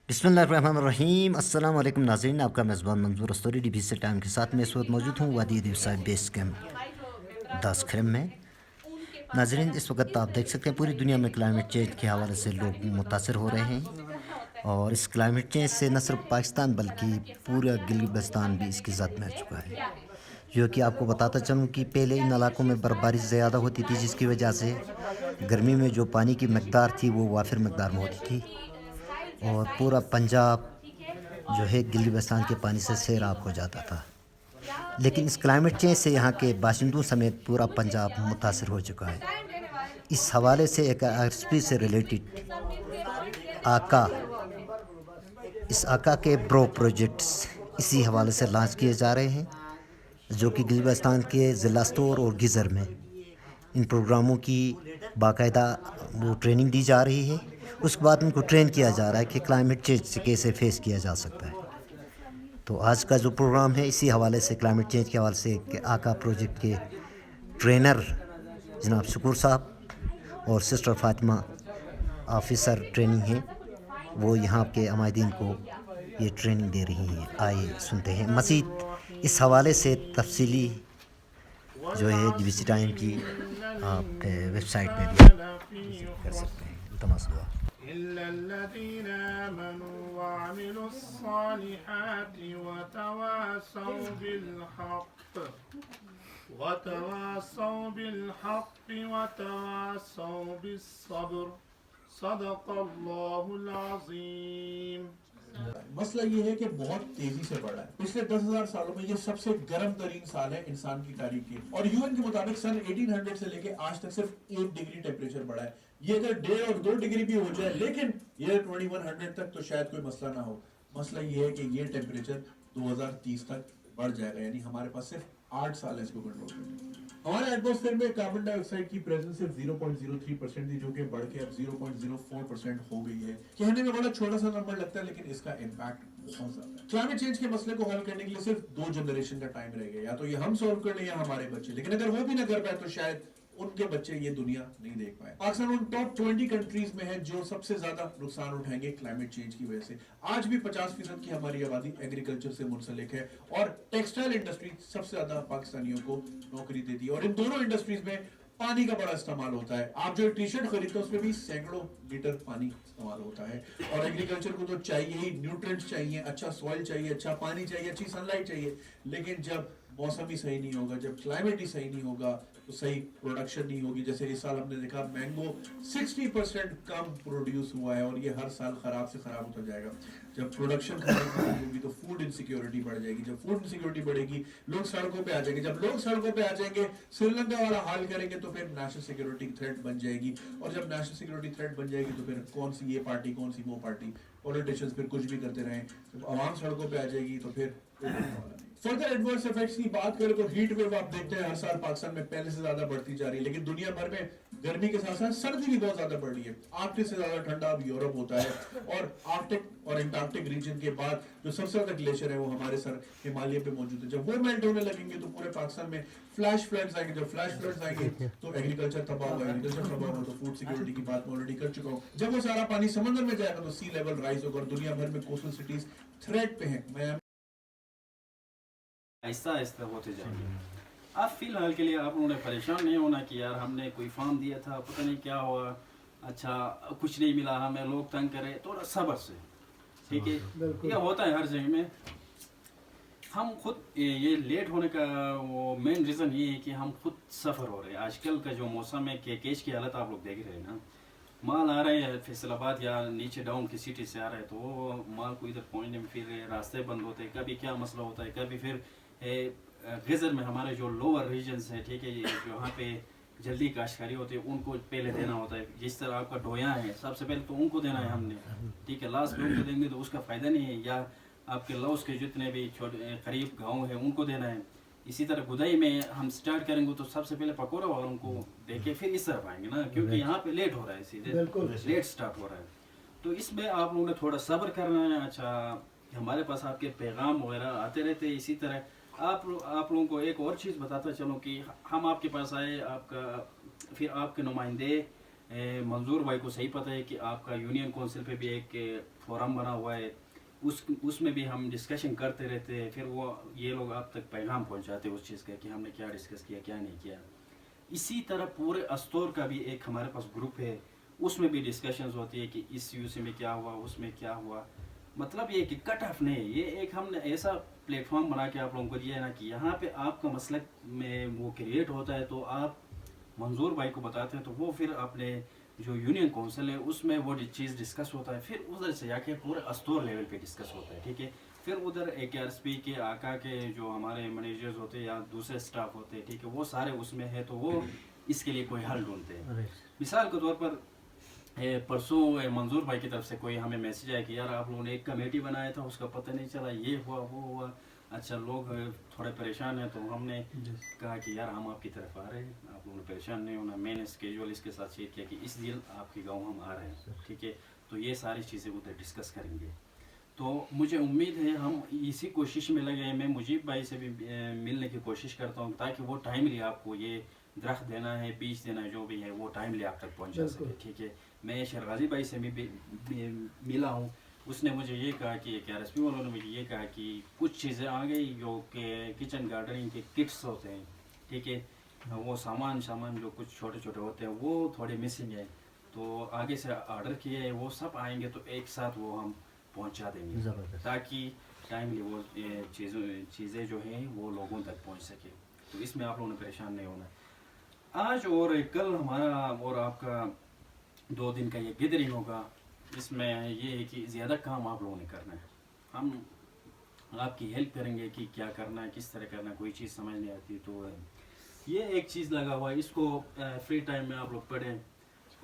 बिस्मिल्लाहिर्रहमानिर्रहीम। अस्सलाम वालेकुम नाज़रीन, आपका मेज़बान मंजूर स्टोरी डी से टाइम के साथ मैं इस वक्त मौजूद हूँ वादी दिवसा बेस कैम्प दास खरम में। नाज़रीन, इस वक्त आप देख सकते हैं पूरी दुनिया में क्लाइमेट चेंज के हवाले से लोग मुतासर हो रहे हैं, और इस क्लाइमेट चेंज से न सिर्फ पाकिस्तान बल्कि पूरा गिलगिस्तान भी इसकी ज़द में आ चुका है। जो कि आपको बताता चलूँ कि पहले इन इलाकों में बर्फबारी ज़्यादा होती थी, जिसकी वजह से गर्मी में जो पानी की मकदार थी वो वाफिर मकदार में होती थी, और पूरा पंजाब जो है गिल्ली बस्तान के पानी से सैराब हो जाता था। लेकिन इस क्लाइमेट चेंज से यहाँ के बाशिंदों समेत पूरा पंजाब मुतासर हो चुका है। इस हवाले से एक आरएसपी से रिलेटेड आका इस आका के ब्रो प्रोजेक्ट्स इसी हवाले से लॉन्च किए जा रहे हैं, जो कि गिल्ली बस्तान के ज़िला स्टोर और गिज़र में इन प्रोग्रामों की बाकायदा वो ट्रेनिंग दी जा रही है। उसके बाद उनको ट्रेन किया जा रहा है कि क्लाइमेट चेंज से कैसे फेस किया जा सकता है। तो आज का जो प्रोग्राम है इसी हवाले से, क्लाइमेट चेंज के हवाले से, कि आका प्रोजेक्ट के ट्रेनर जनाब शकूर साहब और सिस्टर फातिमा ऑफिसर ट्रेनिंग है, वो यहाँ के अमायदीन को ये ट्रेनिंग दे रही हैं। आइए सुनते हैं मज़ीद इस हवाले से तफसीली जो है DBC टाइम की आप वेबसाइट में भी विजिट कर सकते हैं। तमाम दुआ। إلا الذين آمنوا وعملوا الصالحات وتواصوا بالحق وتواصوا بالصبر صدق الله العظيم. मसला ये है कि बहुत तेजी से बढ़ा है। पिछले 10,000 सालों में ये सबसे गर्म तरीन साल है इंसान की तारीख की, और यूएन के मुताबिक सन 1800 से लेके आज तक सिर्फ 1 डिग्री टेम्परेचर बढ़ा है। ये अगर 1.5 और 2 डिग्री भी हो जाए, लेकिन ये 2100 तक तो शायद कोई मसला ना हो। मसला ये है कि ये टेम्परेचर 2030 तक बढ़ जाएगा, यानी हमारे पास सिर्फ 8 साल है इसको कंट्रोल करने के। हमारे एटमॉस्फेयर में कार्बन डाइऑक्साइड की प्रेजेंस सिर्फ 0.03% थी, जो कि बढ़ के अब 0.04% हो गई है। कहने में बड़ा छोटा सा नंबर लगता है, लेकिन इसका इम्पैक्ट बहुत ज्यादा है। क्लाइमेट चेंज के मसले को हल करने के लिए सिर्फ 2 जनरेशन का टाइम रह गया, या तो ये हम सॉल्व कर लें या हमारे बच्चे। लेकिन अगर वो भी ना कर पाए तो शायद उनके बच्चे ये दुनिया नहीं देख पाए। पाकिस्तान उन टॉप 20 कंट्रीज में है जो सबसे ज्यादा नुकसान उठाएंगे क्लाइमेट चेंज की वजह से। आज भी 50% की हमारी आबादी एग्रीकल्चर से मुंसलिक है, और टेक्सटाइल इंडस्ट्री सबसे ज्यादा पाकिस्तानियों को नौकरी देती है, और इन दोनों इंडस्ट्रीज में पानी का बड़ा इस्तेमाल होता है। आप जो टी शर्ट खरीदते हो उसमें भी सैकड़ों लीटर पानी इस्तेमाल होता है, और एग्रीकल्चर को तो चाहिए ही, न्यूट्रिएंट्स चाहिए, अच्छा सॉइल चाहिए, अच्छा पानी चाहिए, अच्छी सनलाइट चाहिए। लेकिन जब मौसम ही सही नहीं होगा, जब क्लाइमेट ही सही नहीं होगा, तो सही प्रोडक्शन नहीं होगी। जैसे इस साल हमने देखा मैंगो 60% कम प्रोड्यूस हुआ है, और ये हर साल खराब से खराब होता जाएगा। जब प्रोडक्शन खराब होगी तो फूड इनसिक्योरिटी बढ़ जाएगी, जब फूड इनसिक्योरिटी बढ़ेगी लोग सड़कों पे आ जाएंगे, जब लोग सड़कों पे आ जाएंगे श्रीलंका वाला हाल करेंगे तो फिर नेशनल सिक्योरिटी थ्रेट बन जाएगी, और जब नेशनल सिक्योरिटी थ्रेट बन जाएगी तो फिर कौन सी ये पार्टी कौन सी वो पार्टी, पॉलिटिशियंस फिर कुछ भी करते रहें। जब आवाम सड़कों पे आ जाएगी तो फिर फर्दर एडवर्स इफेक्ट्स की बात करें तो हीट वेव आप देखते हैं हर साल पाकिस्तान में पहले से ज्यादा बढ़ती जा रही है, लेकिन दुनिया भर में गर्मी के साथ साथ सर्दी भी बहुत ज्यादा बढ़ रही है। आर्कटिक से ज्यादा ठंडा अब यूरोप होता है, और आर्कटिक और एंटार्क्टिक रीजन के बाद जो सबसे ज्यादा ग्लेशियर है वो हमारे सर हिमालय पे मौजूद है। जब वो मेल्ट होने लगेंगे तो पूरे पाकिस्तान में फ्लैश फ्लड्स आएंगे। जब फ्लैश फ्लड्स आएंगे तो एग्रीकल्चर तबाह होगा, एग्रीकल्चर तबाह होगा तो फूड सिक्योरिटी की बात मैं ऑलरेडी कर चुका हूँ। जब वो सारा पानी समंदर में जाएगा तो सी लेवल राइज होगा, और दुनिया भर में कोस्टल सिटीज थ्रेट पे हैं। मैं आहिस्ता आहिस्ता होते जाएंगे। आप फिलहाल के लिए आप लोगों ने परेशान नहीं होना कि यार हमने कोई फॉर्म दिया था पता नहीं क्या हुआ, अच्छा कुछ नहीं मिला, हमें लोग तंग करे। थोड़ा सब्र से, ठीक है, ये होता है हर जगह में। हम खुद ये लेट होने का वो मेन रीज़न ये है कि हम खुद सफ़र हो रहे हैं। आजकल का जो मौसम है कि केच की हालत आप लोग देख रहे हैं ना, माल आ रहे हैं फैसलाबाद या नीचे डाउन की सिटी से आ रहे हैं, तो वो माल को इधर पहुँचने में फिर रास्ते बंद होते हैं, कभी क्या मसला होता है, कभी फिर गज़र में हमारे जो लोअर रीजन्स है, ठीक है, जो यहाँ पे जल्दी काश्तकारी होती है उनको पहले देना होता है। जिस तरह आपका डोया है सबसे पहले तो उनको देना है हमने, ठीक है, लास्ट में उनको देंगे तो उसका फ़ायदा नहीं है, या आपके लॉस के जितने भी छोटे करीब गाँव है उनको देना है। इसी तरह गुदाई में हम स्टार्ट करेंगे तो सबसे पहले पकौड़ा और उनको देके फिर इस तरफ आएंगे ना, क्योंकि यहाँ पे लेट हो रहा है, सीधे लेट स्टार्ट हो रहा है। तो इसमें आप लोगों ने थोड़ा सब्र करना है। अच्छा, हमारे पास आपके पैगाम वगैरह आते रहते हैं। इसी तरह आप लोगों को एक और चीज़ बताता चलूँ कि हम आपके पास आए, आपका फिर आपके नुमाइंदे मंजूर भाई को सही पता है कि आपका यूनियन काउंसिल पे भी एक फोरम बना हुआ है, उसमें भी हम डिस्कशन करते रहते हैं, फिर वो ये लोग आप तक पैगाम पहुंचाते हैं उस चीज़ का कि हमने क्या डिस्कस किया क्या नहीं किया। इसी तरह पूरे अस्तोर का भी एक हमारे पास ग्रुप है, उसमें भी डिस्कशंस होती है कि इस यूसी में क्या हुआ, उसमें क्या हुआ। मतलब ये कि कट ऑफ नहीं है, ये एक हमने ऐसा प्लेटफॉर्म बना के आप लोगों को दिया है ना कि यहाँ पे आपका मसलक में वो क्रिएट होता है, तो आप मंजूर भाई को बताते हैं, तो वो फिर अपने जो यूनियन काउंसिल है उसमें वो चीज़ डिस्कस होता है, फिर उधर से जाके पूरे अस्तोर लेवल पे डिस्कस होता है, ठीक है। फिर उधर AKRSP के आका के जो हमारे मैनेजर्स होते हैं या दूसरे स्टाफ होते हैं, ठीक है, वो सारे उसमें है, तो वो इसके लिए कोई हल ढूंढते हैं। मिसाल के तौर पर परसों मंजूर भाई की तरफ से कोई हमें मैसेज आया कि यार आप लोगों ने एक कमेटी बनाया था, उसका पता नहीं चला, ये हुआ वो हुआ, अच्छा लोग थोड़े परेशान हैं, तो हमने कहा कि यार हम आपकी तरफ आ रहे हैं, आप लोगों ने परेशान नहीं होना। मैंने स्केड्यूल इसके साथ शेयर किया कि इस दिन आपके गांव हम आ रहे हैं, ठीक है, तो ये सारी चीज़ें उधर डिस्कस करेंगे। तो मुझे उम्मीद है हम इसी कोशिश में लगे हैं, मैं मुजीब भाई से भी मिलने की कोशिश करता हूँ ताकि वो टाइमली आपको ये दरख्त देना है, बीज देना है, जो भी है वो टाइमली आप तक पहुँचा सके, ठीक है। मैं शरगाजी भाई से भी मिला हूँ, उसने मुझे ये कहा कि AKRSP वालों ने मुझे ये कहा कि कुछ चीज़ें आ गई जो कि किचन गार्डनिंग के किट्स होते हैं, ठीक है, वो सामान जो कुछ छोटे छोटे होते हैं वो थोड़े मिसिंग है, तो आगे से ऑर्डर किए हैं, वो सब आएंगे तो एक साथ वो हम पहुंचा देंगे ताकि टाइमली वो चीज़ें जो हैं वो लोगों तक पहुंच सके। तो इसमें आप लोगों ने परेशान नहीं होना। आज और कल हमारा और आपका 2 दिन का ये गैदरिंग होगा, इसमें ये है कि ज़्यादा काम आप लोगों ने करना है, हम आपकी हेल्प करेंगे कि क्या करना है, किस तरह करना है, कोई चीज़ समझ नहीं आती तो ये एक चीज़ लगा हुआ है, इसको फ्री टाइम में आप लोग पढ़ें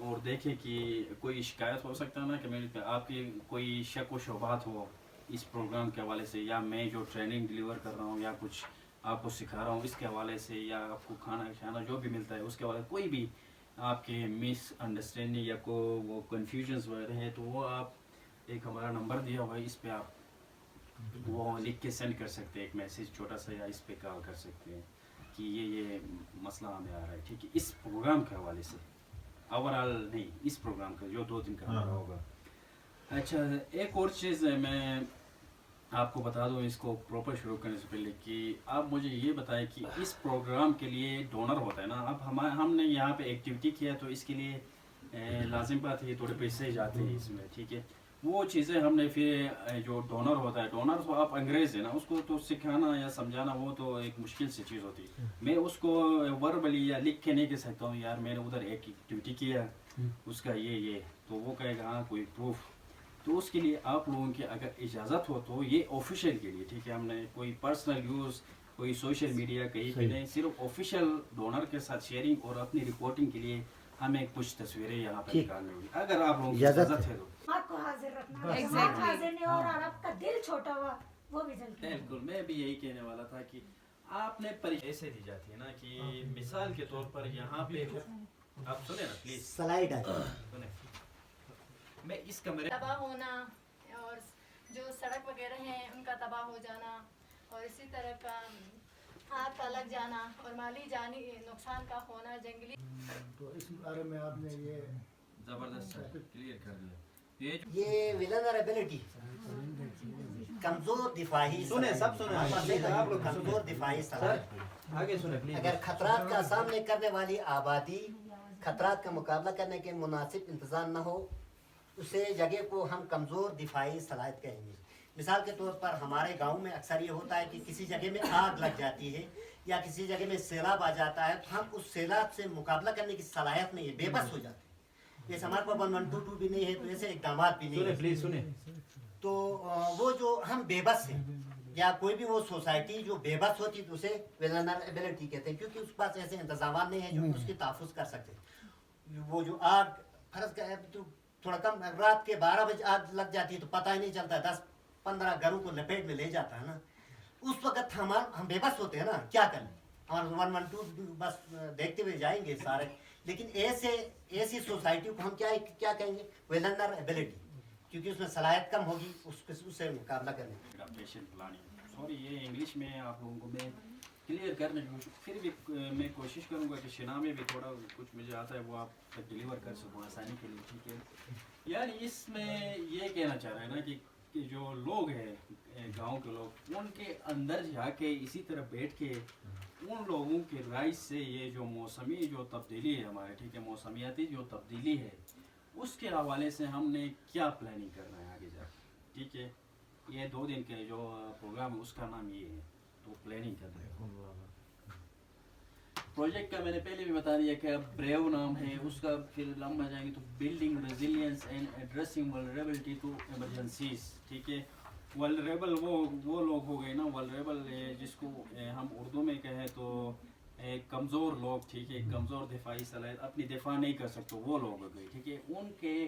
और देखें कि कोई शिकायत हो सकता है ना कम्युनिटी में, आपकी कोई शक व शुबात हो इस प्रोग्राम के हवाले से, या मैं जो ट्रेनिंग डिलीवर कर रहा हूँ या कुछ आपको सिखा रहा हूँ इसके हवाले से, या आपको खाना जो भी मिलता है उसके हवाले, कोई भी आपके मिस अंडरस्टैंडिंग या को वो कन्फ्यूजन्स वगैरह है, तो वो आप एक हमारा नंबर दिया हुआ है, इस पर आप वो लिख के सेंड कर सकते हैं, एक मैसेज छोटा सा, या इस पे कॉल कर सकते हैं कि ये मसला हमें आ रहा है, ठीक है, इस प्रोग्राम के हवाले से, ओवरऑल नहीं, इस प्रोग्राम का जो 2 दिन का हमारा होगा। अच्छा, एक और चीज़ मैं आपको बता दूं इसको प्रॉपर शुरू करने से पहले कि आप मुझे ये बताएं कि इस प्रोग्राम के लिए डोनर होता है ना, अब हमने यहाँ पे एक्टिविटी किया तो इसके लिए लाजिम बात है थोड़े पैसे जाते हैं इसमें, ठीक है, वो चीज़ें हमने फिर जो डोनर होता है, डोनर तो आप अंग्रेज़ है ना, उसको तो सिखाना या समझाना वो तो एक मुश्किल सी चीज़ होती है, मैं उसको वर्बली या लिख के नहीं कह सकता हूँ यार मैंने उधर एक एक्टिविटी किया उसका ये, तो वो कहेगा हाँ कोई प्रूफ, तो उसके लिए आप लोगों की अगर इजाज़त हो तो ये ऑफिशियल के लिए, ठीक है, हमने कोई पर्सनल यूज़ कोई सोशल मीडिया कहीं पे नहीं, सिर्फ ऑफिशियल डोनर के साथ शेयरिंग और अपनी रिपोर्टिंग के लिए हमें कुछ तस्वीरें यहाँ पर निकालनी होगी, अगर आप लोगों की इजाज़त है तो आपको हाजिर रखना है, हाजिर नहीं और आपका दिल छोटा हुआ वो भी जल्दी। बिल्कुल, मैं भी यही कहने वाला था कि आपने ऐसे दी जाती है ना कि मिसाल के तौर पर यहाँ पे आप सुने ना प्लीज, स्लाइड आ सुने, मैं इस कमरे तबाह होना और जो सड़क वगैरह हैं उनका तबाह हो जाना और इसी तरह का आग का लग जाना और माली जानी नुकसान का होना, जंगली तो इस बारे में आपने ये जबरदस्त क्लियर कर दिया। ये विलनरेबिलिटी, कमजोर दिफाई, सुने सब सुने आप लोग कमजोर दिफाई सलाह, आगे सुने प्लीज। अगर खतरात का सामने करने वाली आबादी खतरात का मुकाबला करने के मुनासिब इंतज़ाम न हो, उसे जगह को हम कमज़ोर दिफाई सलाहियत कहेंगे। मिसाल के तौर पर हमारे गांव में अक्सर ये होता है कि किसी जगह में आग लग जाती है या किसी जगह में सैलाब आ जाता है, तो हम उस सैलाब से मुकाबला करने की सलाहियत नहीं है, बेबस हो जाते हैं। जैसे हमारे पास 1122 भी नहीं है तो ऐसे इकदाम भी नहीं है, प्लीज सुने, तो वो जो हम बेबस हैं या कोई भी वो सोसाइटी जो बेबस होती तो उसे वेलनरेबिलिटी कहते हैं, क्योंकि उसके पास ऐसे इंतजाम नहीं है जो उसकी तहफ़्फ़ुज़ कर सकते। वो जो आग फर्ज का तो थोड़ा कम, रात के 12 बजे आग लग जाती है तो पता ही नहीं चलता, 10-15 घरों को लपेट में ले जाता है ना, उस वक्त हम बेबस होते हैं ना, क्या करें, हमारे 112 बस देखते हुए जाएंगे सारे, लेकिन ऐसी सोसाइटी को हम क्या कहेंगे, वेलनरेबिलिटी, क्योंकि उसमें सलाहियत कम होगी उससे मुकाबला करने की। पेशेंट प्लानिंग, सॉरी ये इंग्लिश में आप लोगों को मैं کلیئر کرنے کی کوشش، پھر بھی میں کوشش کروں گا کہ شنا میں بھی تھوڑا کچھ مجھے آتا ہے وہ آپ تک ڈلیور کر سکوں آسانی کے لیے، ٹھیک ہے. یعنی اس میں یہ کہنا چاہ رہا ہے نا کہ جو لوگ ہیں گاؤں کے لوگ، ان کے اندر جا کے اسی طرح بیٹھ کے ان لوگوں کے رائے سے یہ جو موسمی جو تبدیلی ہے ہمارے، ٹھیک ہے، موسمیاتی جو تبدیلی ہے اس کے حوالے سے ہم نے کیا پلاننگ کرنا ہے آگے جا کے، ٹھیک ہے. یہ 2 دن کے جو پروگرام ہے اس کا نام یہ ہے، تو پلاننگ کرنا ہے. پروجیکٹ کا میں نے پہلے بھی بتا دیا کہ بریو نام ہے اس کا، پھر لمبا جائیں گے تو building resilience and addressing vulnerability to emergencies, ٹھیک ہے. ولنریبل وہ لوگ ہو گئے نا، ولنریبل جس کو ہم اردو میں کہیں تو کمزور لوگ، ٹھیک ہے، کمزور دفاعی صلاحیت، اپنی دفاع نہیں کر سکتے وہ لوگ ہو گئے، ٹھیک ہے. ان کے